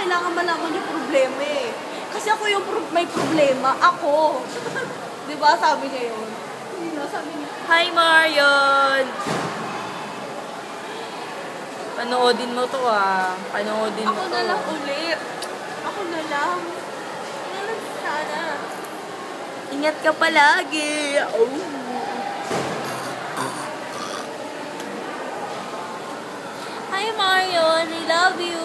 kailangan malaman yung problema eh. Kasi ako yung may problema. Ako. Diba sabi niya yun? Hindi na, sabi niya. Hi, Marion! Panoodin mo to ah. Panoodin mo to. Ako na lang ulit. Ako na lang. Ako na lang sana. Ingat ka palagi. Oh. Hi, Marion. I love you.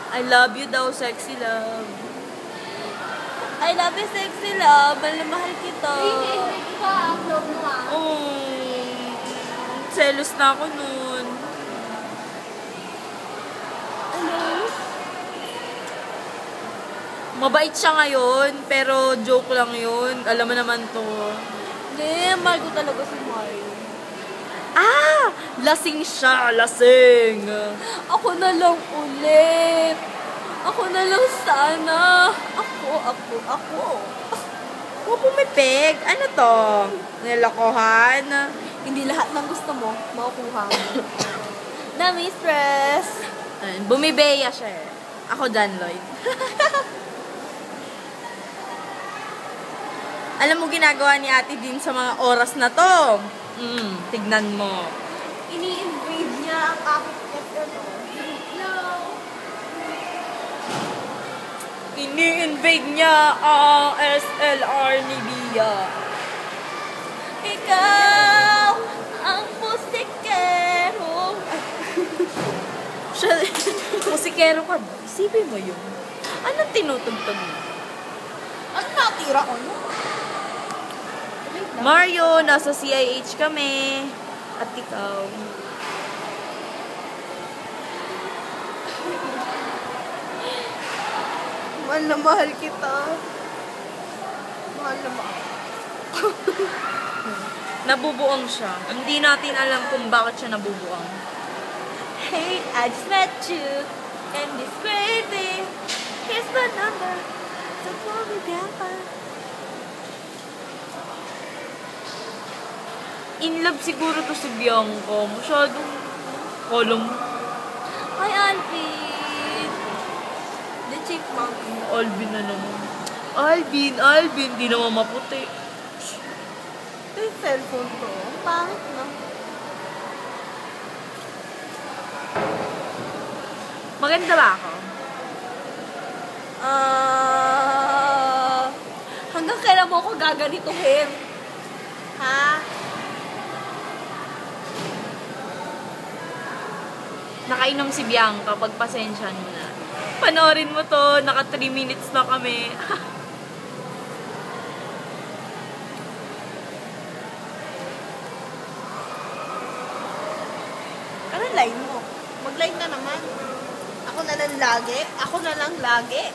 I love you daw, sexy love. I love you, sexy love. Mahal kita. Oh. Selos na ako nun. Ano? Mabait siya ngayon, pero joke lang yun. Alam mo naman to. Hindi, mahal ko talaga si Mario. Ah! Lasing siya, lasing! Ako na lang ulit. Ako na lang sana. Ako. Huwag pumipig. Ano to? Nilakohan? Hindi lahat ng gusto mo, makukuha mo. Na-mistress. Bumibeya siya eh. Ako, Dan Lloyd. Alam mo ginagawa ni ate din sa mga oras na to? Tignan mo. Ini-invade niya ang aking ano. Hello. Ini-invade niya ang SLR ni Bia. Ikaw ang musikero. Siya, musikero ka ba? Isipin mo yun. Anong tinutugtog mo? Ano natira ko? Mario, nasa CIH kami. At ikaw. Mahal na mahal kita. Mahal na mahal. Nabubuang siya. Hindi natin alam kung bakit siya nabubuang. Hey, I just met you. And it's crazy. Here's my number. So call me down. In love siguro to si Bianca. Masyadong kolong. Hi, Alvin. The chipmunk. Alvin na naman. Alvin. Di naman maputi. Ito yung cellphone ko. Pangit na. Maganda ba ako? Hanggang kailan mo ako gaganituhin? Ha? Nakainom si Bianca. Pagpasensyahan mo na. Panoorin mo to. Naka 3 minutes na kami. Anong line mo? Mag-line na naman. Ako na lang lagi. Ako na lang lagi.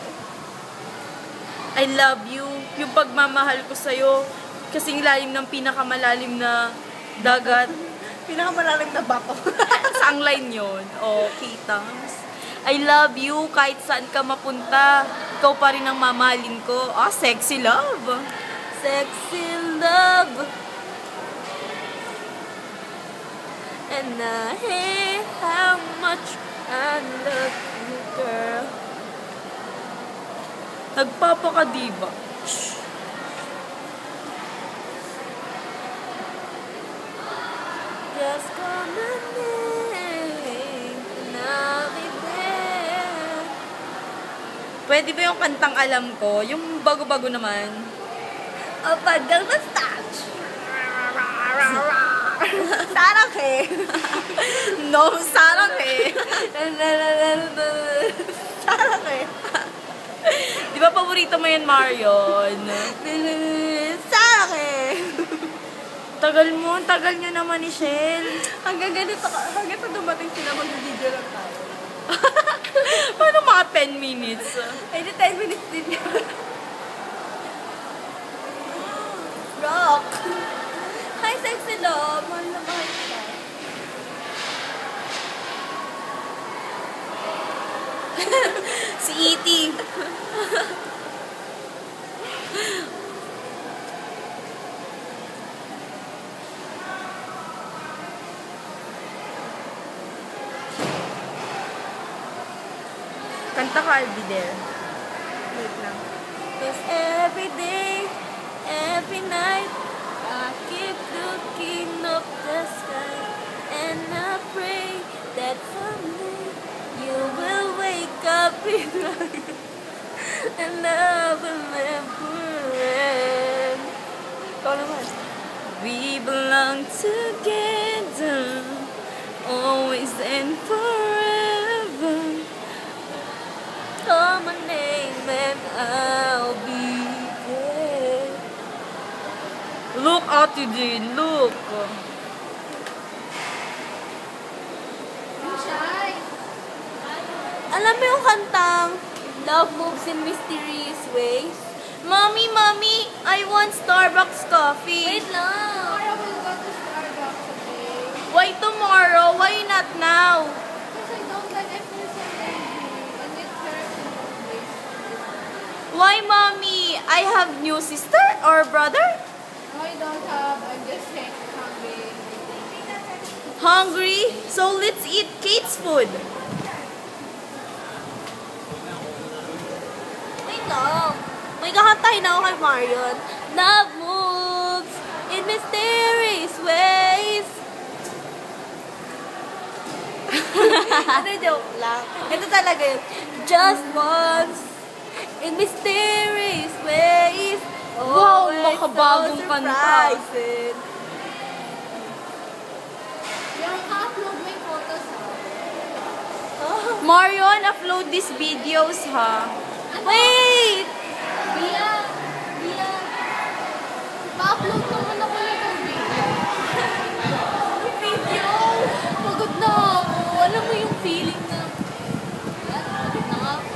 I love you. Yung pagmamahal ko sa'yo. Kasing lalim ng pinakamalalim na dagat. Pinakamalalim na bato. Saang line yun? O, kitang. I love you kahit saan ka mapunta. Ikaw pa rin ang mamahalin ko. Ah, sexy love. Sexy love. And I hate how much I love you, girl. Nagpapakadiba. Just call my name and I'll be there. Pwede ba yung kantang alam ko? Yung bago-bago naman. O paggal mustache. Sarang eh. No, sarang eh. Sarang eh. Di ba paborito mo yan, Marion? Sarang eh. Tagal nyo naman ni Shell. Hanggang sa dumating sila, mag-video lang tayo. Paano mga 10 minutes? Eh, di 10 minutes din yun. Rock! Hi, sexy love! Mahal na mahal ka. Si E.T. Kanta ka, I'll be there. Wait lang. Cause every day, every night, I keep looking up the sky, and I pray that someday you will wake up in life, and I will never end. Ikaw naman. We belong together, always and forever. Call my name and I'll be there. Look, Ate Jane, look. Alam mo yung kantang Love Moves in Mysterious Ways? Mommy, Mommy, I want Starbucks coffee. Wait lang. Tomorrow we'll go to Starbucks, okay? Why tomorrow? Why not now? Because I don't like it for some and it hurts in both ways. Why, Mommy? I have new sister or brother? No, I don't have. I'm just hungry. Hungry? So let's eat Kate's food. Wait lang. May kakantahin ako kay Marion. Love moves in mysterious ways. Ano, joke lang. Ito talaga yun. Just once in mysterious ways. Wow, Always makabagong so kanta. surprising. Yung ka-upload mo yung photos, ha? Oh. Marion, upload these videos, ha? Wait! Bia! Pa-upload naman ako ng video. Video! Pagod na ako. Alam mo yung feeling na... Pagod na ako.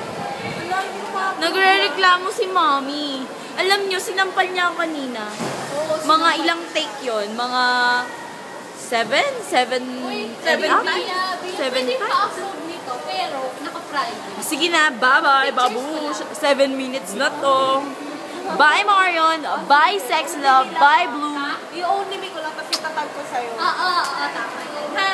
Wala yung mga... Nagre-reklamo si Mommy. Alam nyo, sinampal niya ako kanina. Oo, Mga ilang take yon? Mga 7? 7? Uy, 7 up? Bia, Seven pwede pa? pa-upload nito, pero naka-private. Sige na, bye-bye, babush. 7 minutes na to. Bye, Marion. Bye, Sex Love. Bye, Blue. I-only me ko lang tapos itatag ko sa'yo. Oo, tama yan. Ha?